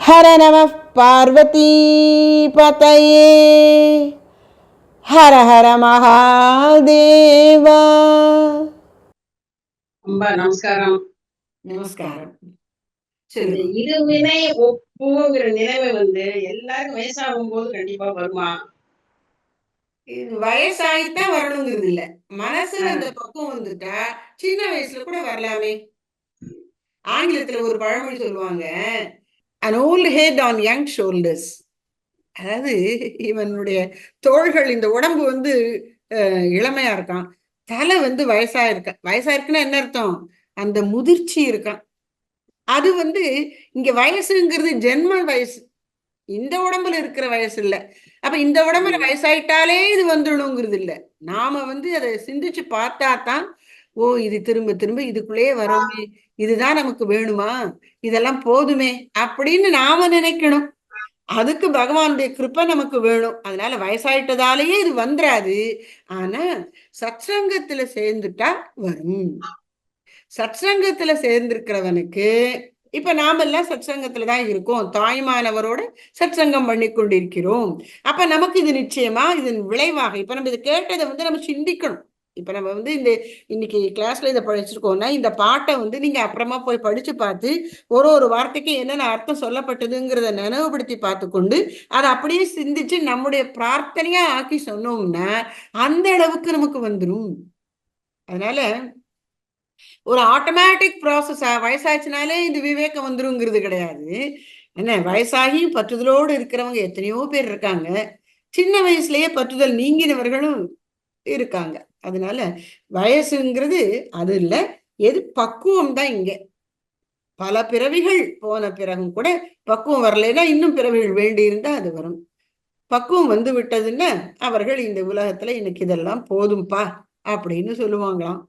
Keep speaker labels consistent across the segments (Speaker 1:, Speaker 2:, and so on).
Speaker 1: ஹர நம பார்வதி பதையே ஹர ஹர மகாதேவா.
Speaker 2: ரொம்ப நமஸ்காரம்.
Speaker 1: நமஸ்காரம்.
Speaker 2: இந்த இருவினை ஒப்புங்கிற நிலைமை எல்லாரும் வயசாகும் போது கண்டிப்பா வருமா?
Speaker 1: இது வயசாயித்தான் வரணுங்கிறது இல்ல. மனசுல அந்த பக்குவம் வந்துட்டா சின்ன வயசுல கூட வரலாமே. ஆங்கிலத்துல ஒரு பழமொழி சொல்லுவாங்க, an old head on young shoulders. அதாவது இவனுடைய தோள்கள், இந்த உடம்பு இளமையா இருக்கான், தலை வயசா இருக்க. வயசா இருக்குன்னா என்ன அர்த்தம்? அந்த முதிர்ச்சி இருக்கான். அது இங்க வயசுங்கிறது ஜென்ம வயசு, இந்த உடம்புல இருக்கிற வயசு இல்ல. அப்ப இந்த உடம்புல வயசாயிட்டாலே இது வந்துடணுங்கிறது இல்ல. நாம அதை சிந்திச்சு பார்த்தா தான், ஓ இது திரும்ப திரும்ப இதுக்குள்ளேயே வரோமே, இதுதான் நமக்கு வேணுமா, இதெல்லாம் போதுமே அப்படின்னு நாம நினைக்கணும். அதுக்கு பகவானுடைய கிருப்பை நமக்கு வேணும். அதனால வயசாயிட்டதாலேயே இது வந்துராது. ஆனா சத்சங்கத்துல சேர்ந்துட்டா வரும். சத்சங்கத்துல சேர்ந்திருக்கிறவனுக்கு, இப்ப நாமெல்லாம் சத்சங்கத்துலதான் இருக்கோம், தாய்மானவரோட சத்சங்கம் பண்ணி கொண்டிருக்கிறோம். அப்ப நமக்கு இது நிச்சயமா இதன் விளைவாக இப்ப நம்ம இதை கேட்டதை நம்ம சிந்திக்கணும். இப்ப நம்ம இந்த இன்னைக்கு கிளாஸ்ல இதை படிச்சிருக்கோம்னா, இந்த பாட்டை நீங்க அப்புறமா போய் படிச்சு பார்த்து ஒரு ஒரு வார்த்தைக்கு என்னென்ன அர்த்தம் சொல்லப்பட்டதுங்கிறத நினைவுபடுத்தி பார்த்து கொண்டு அதை அப்படியே சிந்திச்சு நம்முடைய பிரார்த்தனையா ஆக்கி சொன்னோம்னா அந்த அளவுக்கு நமக்கு வந்துடும். அதனால ஒரு ஆட்டோமேட்டிக் ப்ராசஸ். வயசாச்சுனாலே இந்த விவேகம் வந்துருங்கிறது கிடையாது. என்ன, வயசாகி பற்றுதலோடு இருக்கிறவங்க எத்தனையோ பேர் இருக்காங்க. சின்ன வயசுலயே பற்றுதல் நீங்கினவர்களும் இருக்காங்க. அதனால வயசுங்கிறது அது இல்ல, எது பக்குவம் தான். இங்க பல பிறவிகள் போன பிறகும் கூட பக்குவம் வரலைன்னா இன்னும் பிறவிகள் வேண்டி இருந்தா அது வரும். பக்குவம் வந்து விட்டதுன்னா அவர்கள் இந்த உலகத்துல எனக்கு இதெல்லாம் போதும்பா அப்படின்னு சொல்லுவாங்களாம்.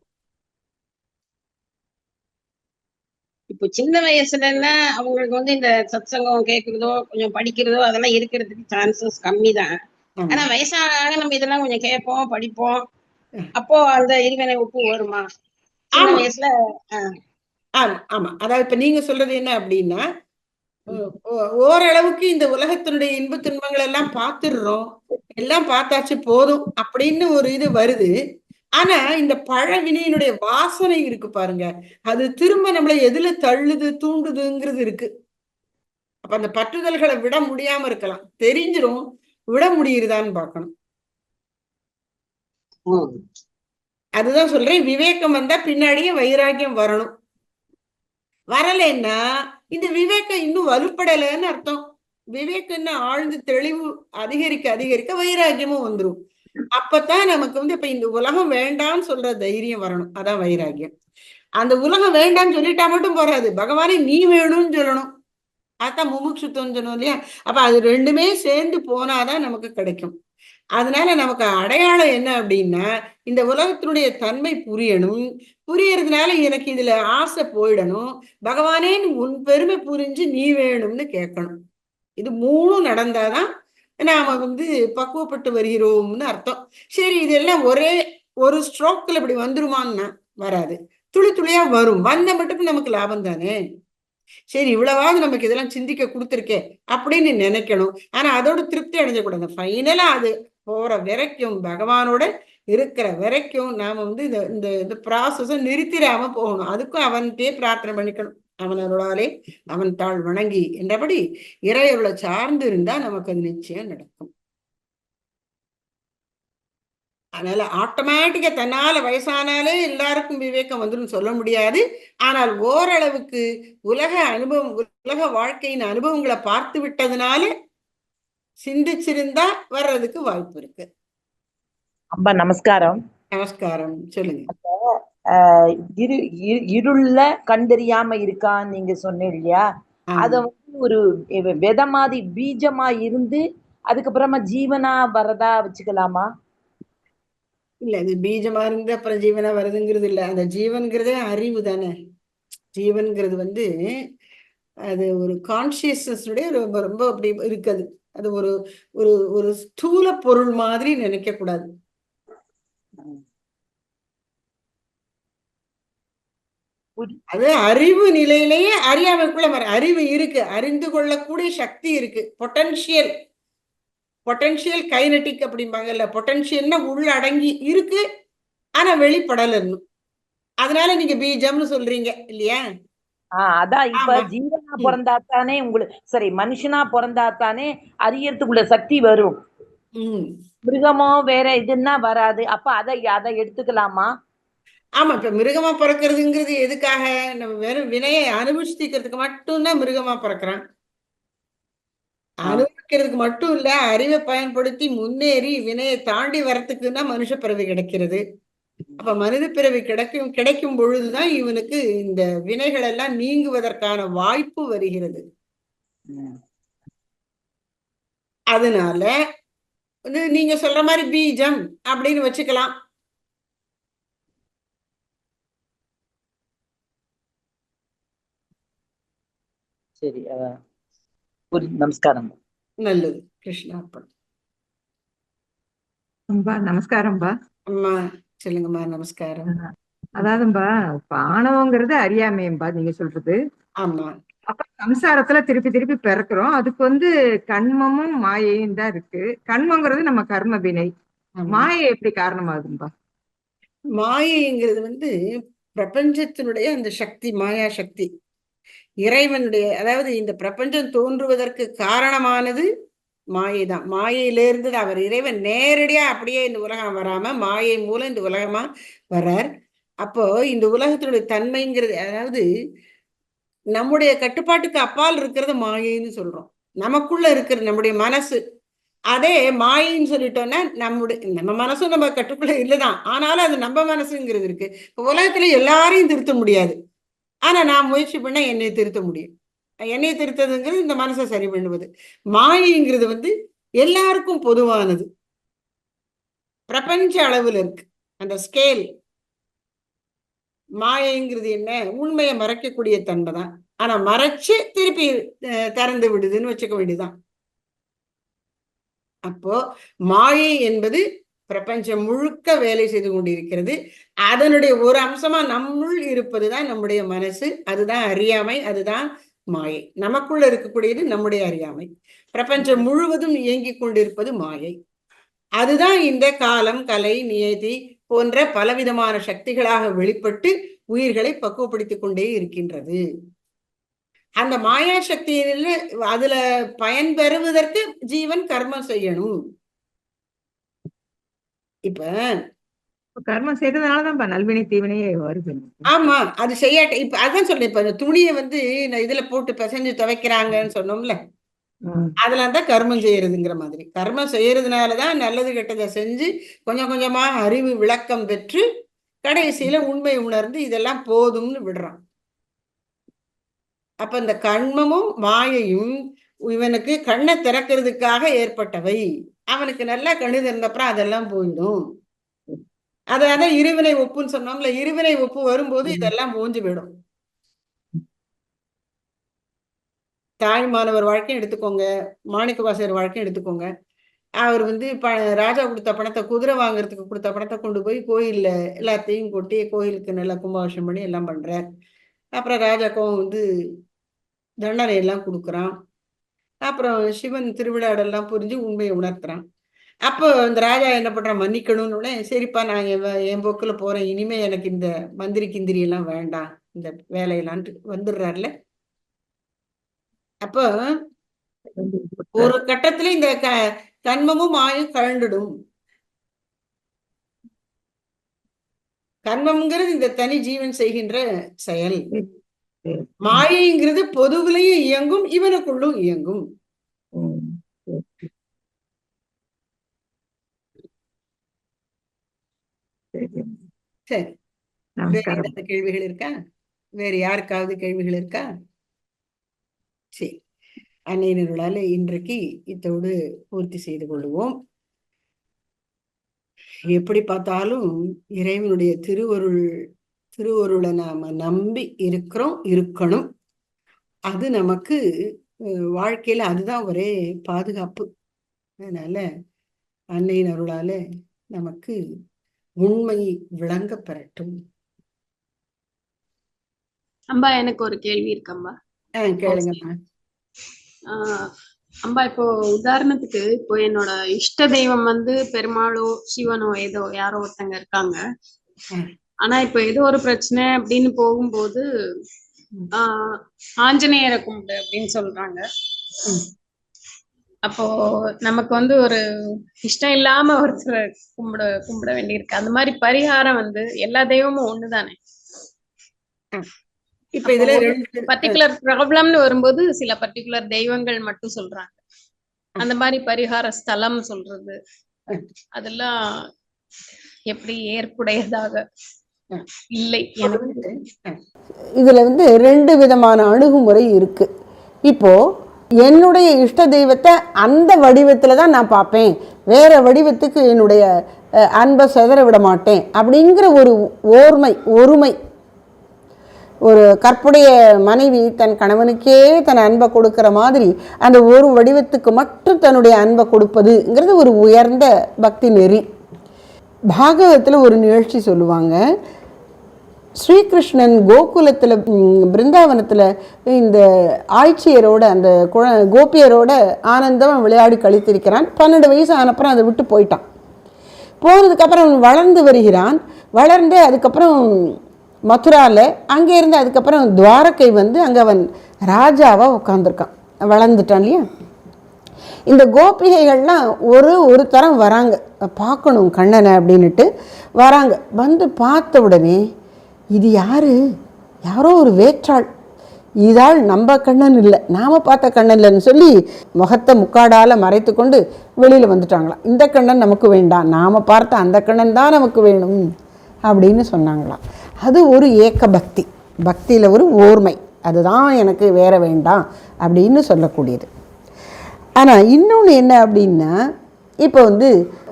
Speaker 2: இப்போ சின்ன வயசுல அவங்களுக்கு இந்த சத்சங்கம் கேட்கறதோ கொஞ்சம் படிக்கிறதோ அதெல்லாம் இருக்கிறதுக்கு சான்சஸ் கம்மி தான். ஆனா வயசாக நம்ம இதெல்லாம் கொஞ்சம் கேட்போம், படிப்போம். அப்போ அந்த இருவினை ஒப்பு வருமா சின்ன வயசுல?
Speaker 1: ஆமா ஆமா. அதாவது இப்ப நீங்க சொல்றது என்ன அப்படின்னா, ஓரளவுக்கு இந்த உலகத்தினுடைய இன்ப துன்பங்கள் எல்லாம் பார்த்துடுறோம், எல்லாம் பார்த்தாச்சு போதும் அப்படின்னு ஒரு இது வருது. ஆனா இந்த பழவினையினுடைய வாசனை இருக்கு பாருங்க, அது திரும்ப நம்மளை எதுல தள்ளுது தூண்டுதுங்கிறது இருக்கு. அப்ப அந்த பற்றுதல்களை விட முடியாம இருக்கலாம், தெரிஞ்சிரும், விட முடியுதான்னு பார்க்கணும். அதுதான் சொல்றேன், விவேகம் வந்தா பின்னாடியே வைராக்கியம் வரணும். வரலைன்னா இந்த விவேகம் இன்னும் வலுப்படலைன்னு அர்த்தம். விவேகம் ஆழ்ந்து தெளிவு அதிகரிக்க அதிகரிக்க வைராக்கியமும் வந்துடும். அப்பதான் நமக்கு இப்ப இந்த உலகம் வேண்டாம்னு சொல்ற தைரியம் வரணும். அதான் வைராக்கியம். அந்த உலகம் வேண்டாம்னு சொல்லிட்டா மட்டும் போறாது, பகவானே நீ வேணும்னு சொல்லணும். அதான் முமுட்சுத்துவம் சொன்னோம் இல்லையா? அப்ப அது ரெண்டுமே சேர்ந்து போனாதான் நமக்கு கிடைக்கும். அதனால நமக்கு அடையாளம் என்ன அப்படின்னா, இந்த உலகத்தினுடைய தன்மை புரியணும். புரியறதுனால எனக்கு இதுல ஆசை போயிடணும். பகவானே உன் பெருமை புரிஞ்சு நீ வேணும்னு கேட்கணும். இது மூணும் நடந்தாதான் நாம பக்குவப்பட்டு வருகிறோம்னு அர்த்தம். சரி, இதெல்லாம் ஒரே ஒரு ஸ்ட்ரோக்ல இப்படி வந்துருமான்னா வராது, துளி துளியா வரும். வந்த மட்டும் நமக்கு லாபம் தானே. சரி, இவ்வளவாவது நமக்கு இதெல்லாம் சிந்திக்க கொடுத்துருக்கே அப்படின்னு நினைக்கணும். ஆனா அதோட திருப்தி அடைஞ்சக்கூடாது. ஃபைனலா அது போற வரைக்கும், பகவானோட இருக்கிற வரைக்கும் நாம இந்த இந்த ப்ராசஸ நிறுத்திடாம போகணும். அதுக்கும் அவன்கிட்டயே பிரார்த்தனை பண்ணிக்கணும். அவனோடாலே அவன் தாழ் வணங்கி என்றபடி இறையவளை சார்ந்து இருந்தா நமக்கு அது நிச்சயம் நடக்கும். அதனால ஆட்டோமேட்டிக்கா தன்னால வயசானாலே எல்லாருக்கும் விவேகம் வந்துடும் சொல்ல முடியாது. ஆனால் ஓரளவுக்கு உலக அனுபவம், உலக வாழ்க்கையின் அனுபவங்களை பார்த்து விட்டதுனால சிந்திச்சிருந்தா வர்றதுக்கு வாய்ப்பு இருக்கு.
Speaker 3: அம்மா நமஸ்காரம்.
Speaker 1: நமஸ்காரம், சொல்லுங்க.
Speaker 3: இருள்ல கண்டறியாம இருக்கான்னு நீங்க சொன்னீங்க இல்லையா? அத ஒரு வித மாதிரி பீஜமா இருந்து அதுக்கப்புறமா ஜீவனா வரதா வச்சுக்கலாமா?
Speaker 1: இல்ல, இது பீஜமா இருந்து அப்புறம் ஜீவனா வருதுங்கிறது இல்ல. அந்த ஜீவன்கிறதே அறிவு தானே. ஜீவன்கிறது அது ஒரு கான்சியஸ்னஸுடைய ரொம்ப ரொம்ப அப்படி இருக்குது. அது ஒரு ஒரு ஒரு ஸ்தூல பொருள் மாதிரி நினைக்க கூடாது. அது அறிவு நிலையிலேயே அறியாமைக்குள்ள அறிவு இருக்கு, அறிந்து கொள்ளக்கூடிய சக்தி இருக்கு. பொட்டன்ஷியல் கைனட்டிக் அப்படிம்பாங்கல்ல, பொட்டன்ஷியல்னா உள்ள அடங்கி இருக்கு, ஆனா வெளிப்படல இன்னும். அதனால நீங்க பீஜம்னு சொல்றீங்க இல்லையா?
Speaker 3: அதான் இப்ப
Speaker 1: ஆமா.
Speaker 3: ஜீவனா பிறந்தாத்தானே உங்களுக்கு சரி மனுஷனா பிறந்தாத்தானே அறியறதுக்குள்ள சக்தி வரும். மிருகமோ வேற இதுன்னா வராது. அப்ப அதை எடுத்துக்கலாமா?
Speaker 1: ஆமா, இப்ப மிருகமா பிறக்கிறதுங்கிறது எதுக்காக? நம்ம வெறும் வினையை அனுபவிச்சுக்கிறதுக்கு மட்டும்தான் மிருகமா பிறக்கிறான். அனுபவிக்கிறதுக்கு மட்டும் இல்ல, அறிவை பயன்படுத்தி முன்னேறி வினையை தாண்டி வரத்துக்குன்னா மனுஷ பிறவி கிடைக்கிறது. அப்ப மனித பிறவி கிடைக்கும் பொழுதுதான் இவனுக்கு இந்த வினைகள் எல்லாம் நீங்குவதற்கான வாய்ப்பு வருகிறது. அதனால நீங்க சொல்ற மாதிரி பீஜம் அப்படின்னு வச்சுக்கலாம்.
Speaker 3: சரி, நமஸ்காரம்.
Speaker 1: நல்லது. கிருஷ்ணார்ப்பணம்.
Speaker 4: நமஸ்காரம்பா.
Speaker 1: அம்மா சொல்லுங்கம்மா. நமஸ்காரம்.
Speaker 4: அதாவதும்பா ஆணவங்கிறது அறியாமையம்பா நீங்க சொல்றது.
Speaker 1: ஆமா.
Speaker 4: அப்ப சம்சாரத்துல திருப்பி திருப்பி பிறக்கிறோம். அதுக்கு கண்மமும் மாயையும் தான் இருக்கு. கண்மங்கிறது நம்ம கர்ம வினை. மாயை எப்படி காரணமாகுதும்பா?
Speaker 1: மாயைங்கிறது பிரபஞ்சத்தினுடைய அந்த சக்தி, மாயா சக்தி, இறைவனுடைய, அதாவது இந்த பிரபஞ்சம் தோன்றுவதற்கு காரணமானது மாயைதான். மாயையிலிருந்து அவர் இறைவன் நேரடியா அப்படியே இந்த உலகம் வராம மாயை மூலம் இந்த உலகமா வர்றார். அப்போ இந்த உலகத்தினுடைய தன்மைங்கிறது, அதாவது நம்முடைய கட்டுப்பாட்டுக்கு அப்பால் இருக்கிறது மாயைன்னு சொல்றோம். நமக்குள்ள இருக்கிற நம்முடைய மனசு, அதே மாயின்னு சொல்லிட்டோம்னா நம்ம மனசும் நம்ம கட்டுக்குள்ள இல்லைதான், ஆனாலும் அது நம்ம மனசுங்கிறது இருக்கு. உலகத்துல எல்லாரையும் திருத்த முடியாது, ஆனா நான் முயற்சி பண்ண என்னை திருத்த முடியும். என்னை திருத்ததுங்கிறது இந்த மனசை சரி பண்ணுவது. மாயைங்கிறது எல்லாருக்கும் பொதுவானது, பிரபஞ்ச அளவுல இருக்கு அந்த ஸ்கேல். மாயைங்கிறது என்ன? உண்மையை மறைக்கக்கூடிய தன்மை தான், ஆனா மறைச்சு திருப்பி திறந்து விடுதுன்னு வச்சுக்க வேண்டியதுதான். அப்போ மாயை என்பது பிரபஞ்சம் முழுக்க வேலை செய்து கொண்டிருக்கிறது. அதனுடைய ஒரு அம்சமா நம்முள் இருப்பதுதான் நம்முடைய மனசு. அதுதான் அறியாமை, அதுதான் மாயை. நமக்குள்ள இருக்கக்கூடியது நம்முடைய அறியாமை. பிரபஞ்சம் முழுவதும் இயங்கிக் கொண்டிருப்பது மாயை. அதுதான் இந்த காலம், கலை, நியதி போன்ற பலவிதமான சக்திகளாக வெளிப்பட்டு உயிர்களை பக்குவப்படுத்திக் கொண்டே இருக்கின்றது. அந்த மாயா சக்தியில அதுல பயன் பெறுவதற்கு ஜீவன் கர்மம் செய்யணும். இப்ப
Speaker 4: கர்மம் செய்யறதுனாலதான் நல்வினை தீவினையே வருது.
Speaker 1: ஆமா, அது செய்யாட்ட. இப்ப அதான் சொல்றேன், இப்ப இந்த துணியை இதுல போட்டு பிசைஞ்சு துவைக்கிறாங்கன்னு சொன்னோம்ல, அதுலதான் கர்மம் செய்யறதுங்கிற மாதிரி. கர்மம் செய்யறதுனாலதான் நல்லது கெட்டதை செஞ்சு கொஞ்சம் கொஞ்சமா அறிவு விளக்கம் பெற்று கடைசியில உண்மை உணர்ந்து இதெல்லாம் போதும்னு விடுறான். அப்ப இந்த கண்மமும் மாயையும் இவனுக்கு கண்ணை திறக்கிறதுக்காக ஏற்பட்டவை. அவனுக்கு நல்லா கண்ணு திறந்தப்புறம் அதெல்லாம் போயிடும். அதான் இருவினை ஒப்புன்னு சொன்னோம்ல, இருவினை ஒப்பு வரும்போது இதெல்லாம் மூஞ்சு விடும். தாய்மானவர் வாழ்க்கையும் எடுத்துக்கோங்க, மாணிக்க வாசகர் வாழ்க்கையும் எடுத்துக்கோங்க. அவர் ராஜா கொடுத்த பணத்தை, குதிரை வாங்குறதுக்கு கொடுத்த பணத்தை கொண்டு போய் கோயில்ல எல்லாத்தையும் கொட்டி கோயிலுக்கு நல்லா கும்பாபிஷேகம் பண்ணி எல்லாம் பண்றார். அப்புறம் ராஜாக்கும் தண்டனை எல்லாம் கொடுக்குறான். அப்புறம் சிவன் திருவிழாடெல்லாம் புரிஞ்சு உண்மையை உணர்த்துறான். அப்போ இந்த ராஜா என்ன பண்றான்? மன்னிக்கணும்னு, சரிப்பா நான் என் போக்குல போறேன், இனிமே எனக்கு இந்த மந்திரி கிந்திரி எல்லாம் வேண்டாம், இந்த வேலையெல்லாம் வந்துடுறாருல. அப்போ ஒரு கட்டத்துல இந்த கண்மமும் மாயும் கழண்டுடும். கண்மம்ங்கிறது இந்த தனி ஜீவன் செய்கின்ற செயல். மாயைங்கிறது பொதுவிலையும் இயங்கும், இவனுக்குள்ளும் இயங்கும். சரி, வேற ஏதாவது கேள்விகள் இருக்கா? வேற யாருக்காவது கேள்விகள் இருக்கா? சரி, அன்னையினர்களால இன்றைக்கு இத்தோடு பூர்த்தி செய்து கொள்வோம். எப்படி பார்த்தாலும் இறைவனுடைய திருவருளை நாம நம்பி இருக்கணும். அது நமக்கு வாழ்க்கையில அதுதான் ஒரே பாதுகாப்பு. அதனால அன்னையின் அருளால நமக்கு உண்மை விளங்க பெறட்டும்.
Speaker 5: அம்பா எனக்கு ஒரு கேள்வி இருக்கம்பா.
Speaker 1: கேளுங்கம்மா.
Speaker 5: அம்பா இப்போ உதாரணத்துக்கு இப்போ என்னோட இஷ்ட தெய்வம் வந்து பெருமாளோ சிவனோ ஏதோ யாரோ ஒருத்தங்க இருக்காங்க. ஆனா இப்போ ஏதோ ஒரு பிரச்சனை அப்படின்னு போகும்போது ஆஞ்சநேயரை கும்பிடு அப்படின்னு சொல்றாங்க. அப்போ நமக்கு வந்து ஒரு இஷ்டம் இல்லாம ஒருத்தர் கும்பிட வேண்டியிருக்கு. அந்த மாதிரி பரிகாரம் வந்து எல்லா தெய்வமும் ஒண்ணுதானே?
Speaker 1: இப்ப இதுல
Speaker 5: பர்டிகுலர் ப்ராப்ளம்னு வரும்போது சில பர்டிகுலர் தெய்வங்கள் மட்டும் சொல்றாங்க. அந்த மாதிரி பரிகார ஸ்தலம் சொல்றது அதெல்லாம் எப்படி ஏற்புடையதாக இல்லை எனக்கு.
Speaker 6: இதுல வந்து 2 விதமான அணுகுமுறை இருக்கு. இப்போ என்னுடைய இஷ்ட தெய்வத்தை அந்த வடிவத்துல தான் நான் பார்ப்பேன், வேற வடிவத்துக்கு என்னுடைய அன்பை செதற விட மாட்டேன் அப்படிங்கிற ஒரு ஒருமை. ஒரு கற்புடைய மனைவி தன் கணவனுக்கே தன் அன்பை கொடுக்கிற மாதிரி அந்த ஒரு வடிவத்துக்கு மட்டும் தன்னுடைய அன்பை கொடுப்பதுங்கிறது ஒரு உயர்ந்த பக்தி நெறி. பாகவத்தில் ஒரு நிகழ்ச்சி சொல்லுவாங்க. ஸ்ரீகிருஷ்ணன் கோகுலத்தில் பிருந்தாவனத்தில் இந்த ஆய்ச்சியரோட அந்த கோபியரோட ஆனந்தம் விளையாடி கழித்திருக்கிறான். 12 வயசு ஆனப்புறம் அதை விட்டு போயிட்டான். போனதுக்கப்புறம் அவன் வளர்ந்து வருகிறான். வளர்ந்து அதுக்கப்புறம் மதுராவில் அங்கே இருந்து அதுக்கப்புறம் துவாரகை வந்து அங்கே அவன் ராஜாவாக உட்காந்துருக்கான், வளர்ந்துட்டான் இல்லையா. இந்த கோபிகைகள்லாம் ஒரு தரம் வராங்க, பார்க்கணும் கண்ணனை அப்படின்ட்டு வராங்க. வந்து பார்த்த உடனே இது யாரோ ஒரு வேற்றாள், இதால் நம்ம கண்ணன் இல்லை, நாம் பார்த்த கண்ணன் இல்லைன்னு சொல்லி முகத்தை முக்காடால் மறைத்து கொண்டு வெளியில் வந்துட்டாங்களாம். இந்த கண்ணன் நமக்கு வேண்டாம், நாம் பார்த்த அந்த கண்ணன் தான் நமக்கு வேணும் அப்படின்னு சொன்னாங்களாம். அது ஒரு ஏக்க பக்தி, பக்தியில் ஒரு ஓர்மை, அதுதான் எனக்கு வேற வேண்டாம் அப்படின்னு சொல்லக்கூடியது. ஆனால் இன்னொன்று என்ன அப்படின்னா, இப்போ வந்து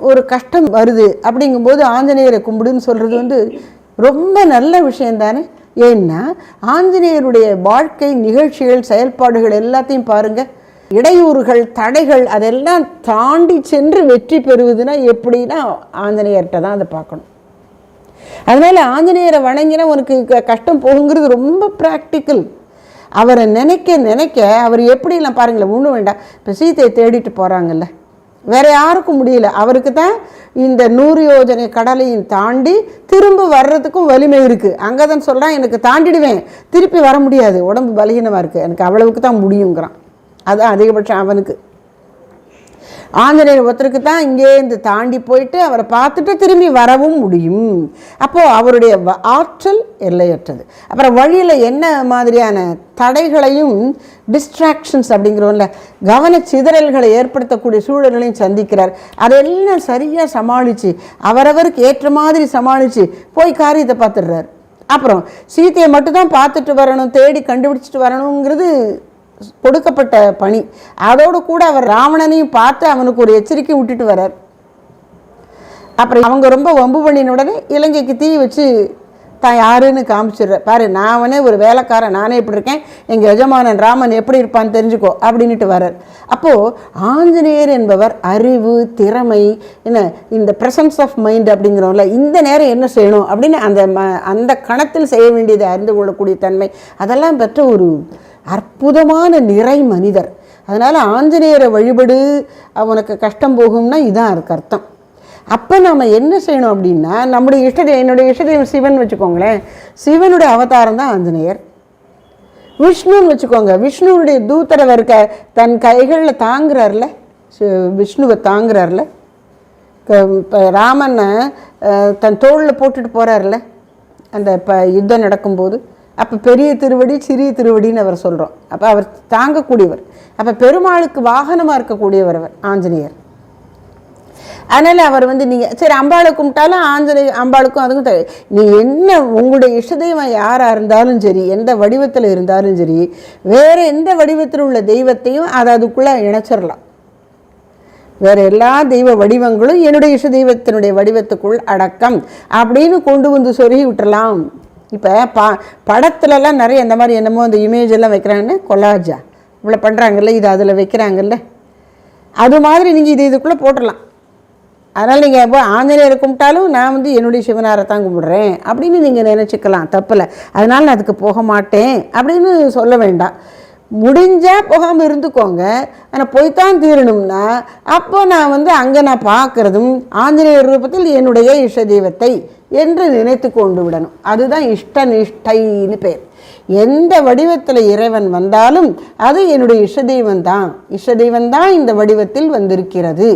Speaker 6: ஒரு கஷ்டம் வருது அப்படிங்கும்போது ஆஞ்சநேயரை கும்பிடுன்னு சொல்கிறது வந்து ரொம்ப நல்ல விஷயந்தானே. ஏன்னா ஆஞ்சநேயருடைய வாழ்க்கை நிகழ்ச்சிகள் செயல்பாடுகள் எல்லாத்தையும் பாருங்கள், இடையூறுகள் தடைகள் அதெல்லாம் தாண்டி சென்று வெற்றி பெறுவதுன்னா எப்படின்னா ஆஞ்சநேயர்கிட்ட தான் அதை பார்க்கணும். அதனால் ஆஞ்சநேயரை வணங்கினா உனக்கு கஷ்டம் போகுங்கிறது ரொம்ப ப்ராக்டிக்கல். அவரை நினைக்க அவர் எப்படிலாம் பாருங்களேன், ஒன்றும் வேண்டாம். இப்போ சீதையை தேடிட்டு போகிறாங்கல்ல, வேற யாருக்கும் முடியல, அவருக்கு தான் இந்த 100 யோஜனை கடலையும் தாண்டி திரும்ப வர்றதுக்கும் வலிமை இருக்குது. அங்கே தான் சொல்கிறான், எனக்கு தாண்டிடுவேன், திருப்பி வர முடியாது, உடம்பு பலகீனமாக இருக்குது, எனக்கு அவ்வளவுக்கு தான் முடியுங்கிறான். அதுதான் அதிகபட்சம் அவனுக்கு. ஆஞ்சநேயர் ஒருத்தருக்கு தான் இங்கேருந்து தாண்டி போயிட்டு அவரை பார்த்துட்டு திரும்பி வரவும் முடியும். அப்போது அவருடைய ஆற்றல் எல்லையற்றது. அப்புறம் வழியில் என்ன மாதிரியான தடைகளையும் டிஸ்ட்ராக்ஷன்ஸ் அப்படிங்கிறோம்ல, கவன சிதறல்களை ஏற்படுத்தக்கூடிய சூழல்களையும் சந்திக்கிறார். அதெல்லாம் சரியாக சமாளித்து அவரவருக்கு ஏற்ற மாதிரி சமாளித்து போய் காரியத்தை பார்த்துடுறார். அப்புறம் சீதையை மட்டும்தான் பார்த்துட்டு வரணும், தேடி கண்டுபிடிச்சிட்டு வரணுங்கிறது கொடுக்கப்பட்ட பணி. அதோடு கூட அவர் ராவணனையும் பார்த்து அவனுக்கு ஒரு எச்சரிக்கை விட்டுட்டு வர்றார். அப்புறம் அவங்க ரொம்ப வம்பு பண்ணின உடனே இலங்கைக்கு தீ வச்சு தான் யாருன்னு காமிச்சிடுற, பாரு நானே ஒரு வேலைக்காரன், நானே இப்படி இருக்கேன், எங்கள் எஜமானன் ராமன் எப்படி இருப்பான்னு தெரிஞ்சுக்கோ அப்படின்ட்டு வர்றார். அப்போது ஆஞ்சநேயர் என்பவர் அறிவு, திறமை, என்ன இந்த ப்ரெசன்ஸ் ஆஃப் மைண்ட் அப்படிங்கிறோம்ல, இந்த நேரம் என்ன செய்யணும் அப்படின்னு அந்த கணத்தில் செய்ய வேண்டியதை அறிந்து கொள்ளக்கூடிய தன்மை அதெல்லாம் பெற்ற ஒரு அற்புதமான நிறை மனிதர். அதனால் ஆஞ்சநேயரை வழிபடு, அவனுக்கு கஷ்டம் போகும்னா இதான் அதுக்கு அர்த்தம். அப்போ நம்ம என்ன செய்யணும் அப்படின்னா, என்னுடைய இஷ்டதெய்வம் சிவன் வச்சுக்கோங்களேன், சிவனுடைய அவதாரம் தான் ஆஞ்சநேயர். விஷ்ணுன்னு வச்சுக்கோங்க, விஷ்ணுனுடைய தூதரவர் தன் கைகளில் தாங்குறார்ல, விஷ்ணுவை தாங்குறார்ல, ராமனை தன் தோளில் போட்டுட்டு போகிறார்ல அந்த யுத்தம் நடக்கும்போது, அப்போ பெரிய திருவடி சிறிய திருவடின்னு அவர் சொல்கிறோம். அப்போ அவர் தாங்கக்கூடியவர். அப்போ பெருமாளுக்கு வாகனமாக இருக்கக்கூடியவர் அவர் ஆஞ்சநேயர். அதனால் அவர் வந்து நீங்கள் சரி அம்பாளை கும்பிட்டாலும் அம்பாளுக்கும் அதுக்கும் நீ என்ன உங்களுடைய இஷ்டதெய்வம் யாராக இருந்தாலும் சரி, எந்த வடிவத்தில் இருந்தாலும் சரி, வேறு எந்த வடிவத்தில் உள்ள தெய்வத்தையும் அதுக்குள்ளே இணைச்சிடலாம். வேறு எல்லா தெய்வ வடிவங்களும் என்னுடைய இஷ்ட தெய்வத்தினுடைய வடிவத்துக்குள் அடக்கம் அப்படின்னு கொண்டு வந்து சொருகி விட்டுறலாம். இப்போ படத்துலலாம் நிறைய இந்த மாதிரி என்னமோ அந்த இமேஜ் எல்லாம் வைக்கிறாங்கன்னு கொலாஜா இவ்வளோ பண்ணுறாங்கல்ல, இது அதில் வைக்கிறாங்கல்ல, அது மாதிரி நீங்கள் இதுக்குள்ளே போட்டுடலாம். அதனால் நீங்கள் எப்போ ஆஞ்சநேயரை கும்பிட்டாலும் நான் வந்து என்னுடைய சிவனாரை தான் கும்பிடுறேன் அப்படின்னு நீங்கள் நினச்சிக்கலாம், தப்பில்லை. அதனால் நான் அதுக்கு போக மாட்டேன் அப்படின்னு சொல்ல வேண்டாம். முடிஞ்சால் போகாமல் இருந்துக்கோங்க. ஆனால் போய்த்தான் தீரணும்னா அப்போ நான் வந்து அங்கே நான் பார்க்குறதும் ஆஞ்சநேயர் ரூபத்தில் என்னுடைய இஷ்ட தெய்வத்தை என்று நினைத்து கொண்டு விடணும். அதுதான் இஷ்ட நிஷ்டைன்னு பேர். எந்த வடிவத்தில் இறைவன் வந்தாலும் அது என்னுடைய இஷ்ட தெய்வந்தான் இந்த வடிவத்தில் வந்திருக்கிறது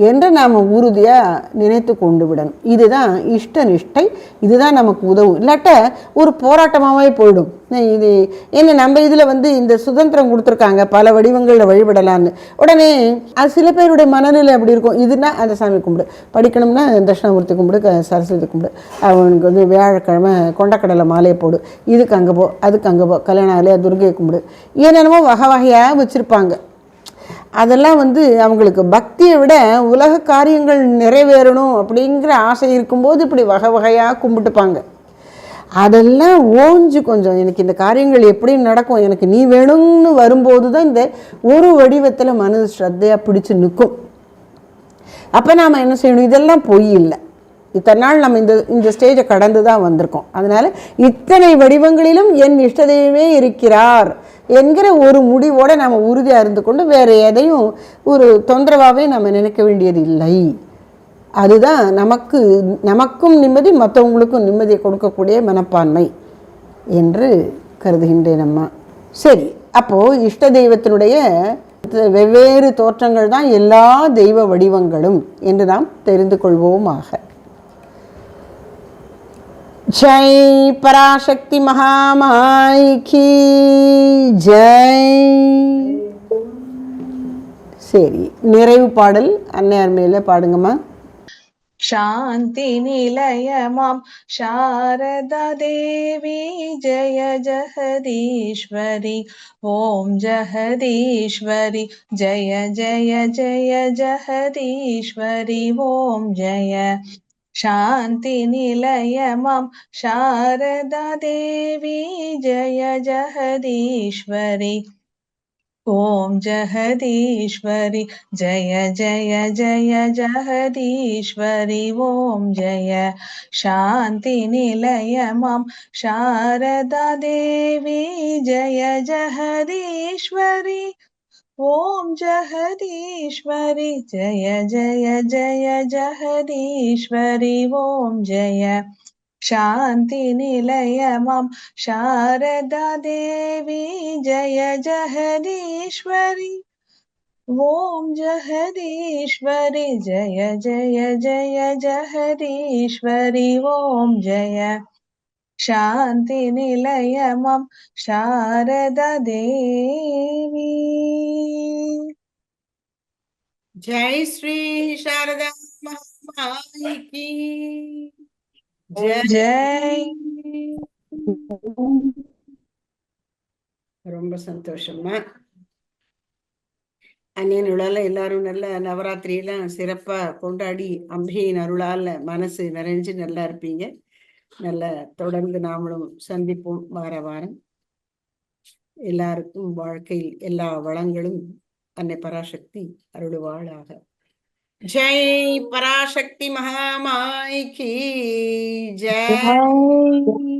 Speaker 6: என்று நாம் உறுதியாக நினைத்து கொண்டு விடணும். இதுதான் இஷ்ட நிஷ்டை. இதுதான் நமக்கு உதவும். இல்லாட்ட ஒரு போராட்டமாகவே போயிடும். இது என்ன நம்ம இதில் வந்து இந்த சுதந்திரம் கொடுத்துருக்காங்க பல வடிவங்களில் வழிபடலான்னு. உடனே அது சில பேருடைய மனநிலை அப்படி இருக்கும். இதுனா அந்த சாமி கும்பிடு, படிக்கணும்னா தட்சிணாமூர்த்தி கும்பிடு, சரஸ்வதி கும்பிடு, அவனுக்கு வந்து வியாழக்கிழமை கொண்டக்கடலை மாலையை போடு, இதுக்கு அங்கே போ, அதுக்கு அங்கே போ, கல்யாணம் ஆலையா துர்கையை கும்பிடு, என்னென்னமோ வகை வகையாக வச்சுருப்பாங்க. அதெல்லாம் வந்து அவங்களுக்கு பக்தியை விட உலக காரியங்கள் நிறைவேறணும் அப்படிங்கிற ஆசை இருக்கும்போது இப்படி வகை வகையாக கும்பிட்டுப்பாங்க. அதெல்லாம் ஓஞ்சு கொஞ்சம் எனக்கு இந்த காரியங்கள் எப்படி நடக்கும், எனக்கு நீ வேணும்னு வரும்போது தான் இந்த ஒரு வடிவத்தில் மனது ஸ்ரத்தையாக பிடிச்சி நிற்கும். அப்போ நாம் என்ன செய்யணும்? இதெல்லாம் பொய் இல்லை. இத்தனை நாள் நம்ம இந்த ஸ்டேஜை கடந்து தான் வந்திருக்கோம். அதனால் இத்தனை வடிவங்களிலும் என் இஷ்ட தெய்வமே இருக்கிறார் என்கிற ஒரு முடிவோடு நாம் உறுதியாக இருந்து கொண்டு வேறு எதையும் ஒரு தொந்தரவாகவே நம்ம நினைக்க வேண்டியது இல்லை. அதுதான் நமக்கும் நிம்மதி, மற்றவங்களுக்கும் நிம்மதியை கொடுக்கக்கூடிய மனப்பான்மை என்று கருதுகின்றேன் அம்மா. சரி, அப்போது இஷ்ட தெய்வத்தினுடைய வெவ்வேறு தோற்றங்கள் தான் எல்லா தெய்வ வடிவங்களும் என்று நாம் தெரிந்து கொள்வோமாக. ஜெய் பராசக்தி மகாமாய் கி ஜெய். சரி, நிறைவு பாடல் அன்னையார் மேல பாடுங்கம்மா.
Speaker 7: शान्ति निलयमां शारदा देवी जय जगदीश्वरी ॐ जगदीश्वरी जय जय जय जगदीश्वरी ॐ जय. शान्ति निलयमां शारदा देवी जय जगदीश्वरी ॐ जगदीश्वरी जय जय जय जगदीश्वरी ॐ जय. शान्ति निलयमां शारदा देवी जय जगदीश्वरी ॐ जगदीश्वरी जय जय जय जगदीश्वरी ॐ जय. शान्ति निलयमां शारदा देवी जय जगदीश्वरी ॐ जगदीश्वरी जय जय जय जगदीश्वरी ॐ जय. शान्ति निलयमां शारदा देवी.
Speaker 1: जय श्री शारदा माई की
Speaker 7: जय.
Speaker 1: ரொம்ப சந்தோஷமா. அன்னையன் அருளால எல்லாரும் நல்ல நவராத்திரியெல்லாம் சிறப்பா கொண்டாடி அம்பிகையின் அருளால மனசு நிறைஞ்சு நல்லா இருப்பீங்க. நல்ல தொடர்ந்து நாமளும் சந்திப்போம் வார வாரம். எல்லாருக்கும் வாழ்க்கையில் எல்லா வளங்களும் அன்னை பராசக்தி அருளுவாளாக. ஜெய் பராசக்தி மகாமாய் கி ஜெய்.